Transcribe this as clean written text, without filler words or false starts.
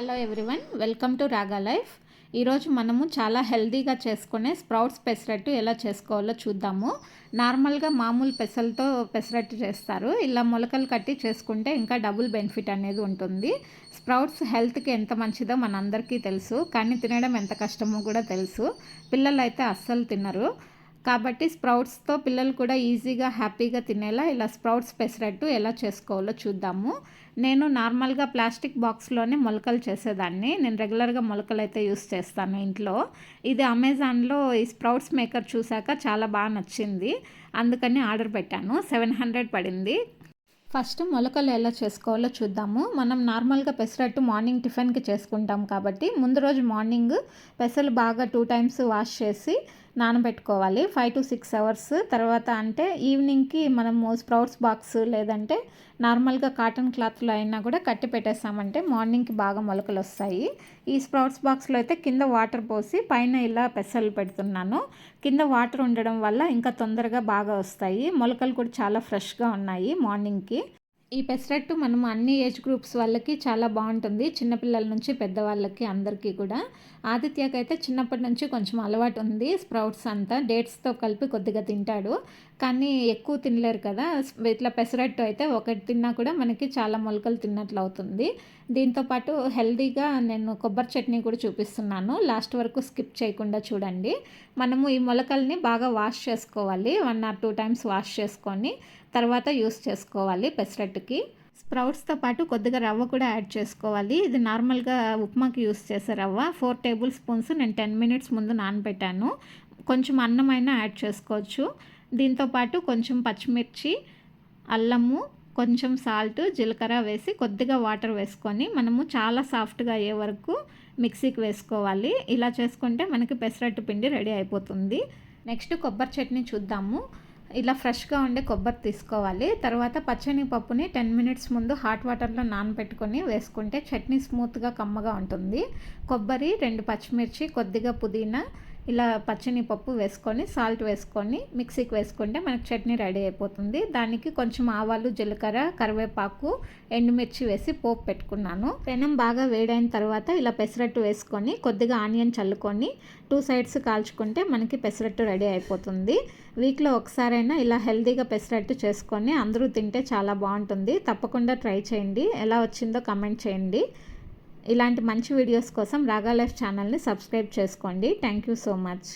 Hello everyone, welcome to రాగా life. ఈరోజు మనము చాలా హెల్తీగా చేసుకునే స్ప్రౌట్స్ పెసరట్టు ఎలా చేసుకోవాలో చూద్దాము. నార్మల్గా మామూలు పెసలతో పెసరట్టు చేస్తారు. ఇలా మొలకలు కట్టి చేసుకుంటే ఇంకా డబుల్ బెనిఫిట్ అనేది ఉంటుంది. స్ప్రౌట్స్ హెల్త్కి ఎంత మంచిదో మనందరికీ తెలుసు, కానీ తినడం ఎంత కష్టమో కూడా తెలుసు. పిల్లలు అయితే అస్సలు తినరు. కాబట్టి స్ప్రౌట్స్తో పిల్లలు కూడా ఈజీగా హ్యాపీగా తినేలా ఇలా స్ప్రౌట్స్ పెసరట్టు ఎలా చేసుకోవాలో చూద్దాము. నేను నార్మల్గా ప్లాస్టిక్ బాక్స్లోనే మొలకలు చేసేదాన్ని. నేను రెగ్యులర్గా మొలకలు అయితే యూస్ చేస్తాను ఇంట్లో. ఇది అమెజాన్లో ఈ స్ప్రౌట్స్ మేకర్ చూశాక చాలా బాగా నచ్చింది, అందుకని ఆర్డర్ పెట్టాను. 700 పడింది. ఫస్ట్ మొలకలు ఎలా చేసుకోవాలో చూద్దాము. మనం నార్మల్గా పెసరట్టు మార్నింగ్ టిఫిన్కి చేసుకుంటాం కాబట్టి ముందు రోజు మార్నింగ్ పెసలు బాగా 2 times వాష్ చేసి నానబెట్టుకోవాలి 5 to 6 hours. తర్వాత అంటే ఈవినింగ్కి మనము స్ప్రౌట్స్ బాక్స్ లేదంటే నార్మల్గా కాటన్ క్లాత్లో అయినా కూడా కట్టి పెట్టేసామంటే మార్నింగ్కి బాగా మొలకలు వస్తాయి. ఈ స్ప్రౌట్స్ బాక్స్లో అయితే కింద వాటర్ పోసి పైన ఇలా పెసలు పెడుతున్నాను. కింద వాటర్ ఉండడం వల్ల ఇంకా తొందరగా బాగా వస్తాయి. మొలకలు కూడా చాలా ఫ్రెష్గా ఉన్నాయి మార్నింగ్కి. ఈ పెసరట్టు మనం అన్ని ఏజ్ గ్రూప్స్ వాళ్ళకి చాలా బాగుంటుంది. చిన్నపిల్లల నుంచి పెద్దవాళ్ళకి అందరికీ కూడా. ఆదిత్యకి అయితే చిన్నప్పటి నుంచి కొంచెం అలవాటు ఉంది. స్ప్రౌట్స్ అంతా డేట్స్తో కలిపి కొద్దిగా తింటాడు, కానీ ఎక్కువ తినలేరు కదా. ఇట్లా పెసరట్టు అయితే ఒకటి తిన్నా కూడా మనకి చాలా మొలకలు తిన్నట్లు అవుతుంది. దీంతోపాటు హెల్తీగా నేను కొబ్బరి చట్నీ కూడా చూపిస్తున్నాను, లాస్ట్ వరకు స్కిప్ చేయకుండా చూడండి. మనము ఈ మొలకల్ని బాగా వాష్ చేసుకోవాలి. 1 or 2 times వాష్ చేసుకొని తర్వాత యూస్ చేసుకోవాలి పెసరట్టుకి. స్ప్రౌట్స్తో పాటు కొద్దిగా రవ్వ కూడా యాడ్ చేసుకోవాలి. ఇది నార్మల్గా ఉప్మాకి యూస్ చేసే రవ్వ. 4 tablespoons నేను 10 minutes ముందు నానబెట్టాను. కొంచెం అన్నమైనా యాడ్ చేసుకోవచ్చు. దీంతోపాటు కొంచెం పచ్చిమిర్చి, అల్లము, కొంచెం సాల్ట్, జీలకర్ర వేసి కొద్దిగా వాటర్ వేసుకొని మనము చాలా సాఫ్ట్గా అయ్యే వరకు మిక్సీకి వేసుకోవాలి. ఇలా చేసుకుంటే మనకి పెసరట్టు పిండి రెడీ అయిపోతుంది. నెక్స్ట్ కొబ్బరి చట్నీ చూద్దాము. ఇలా ఫ్రెష్గా ఉండే కొబ్బరి తీసుకోవాలి. తర్వాత పచ్చని పప్పుని 10 minutes ముందు హాట్ వాటర్లో నానబెట్టుకొని వేసుకుంటే చట్నీ స్మూత్గా కమ్మగా ఉంటుంది. కొబ్బరి, 2 పచ్చిమిర్చి, కొద్దిగా పుదీనా, ఇలా పచ్చని పప్పు వేసుకొని సాల్ట్ వేసుకొని మిక్సీకి వేసుకుంటే మనకి చట్నీ రెడీ అయిపోతుంది. దానికి కొంచెం ఆవాలు, జీలకర్ర, కరివేపాకు, ఎండుమిర్చి వేసి పోపు పెట్టుకున్నాను. పెనం బాగా వేడైన తర్వాత ఇలా పెసరట్టు వేసుకొని కొద్దిగా ఆనియన్ చల్లుకొని 2 sides కాల్చుకుంటే మనకి పెసరట్టు రెడీ అయిపోతుంది. వీక్లో ఒకసారైనా ఇలా హెల్తీగా పెసరట్టు చేసుకొని అందరూ తింటే చాలా బాగుంటుంది. తప్పకుండా ట్రై చేయండి. ఎలా వచ్చిందో కమెంట్ చేయండి. ఇలాంటి మంచి వీడియోస్ కోసం రాగా లైఫ్ ఛానల్ని సబ్స్క్రైబ్ చేసుకోండి. Thank you so much.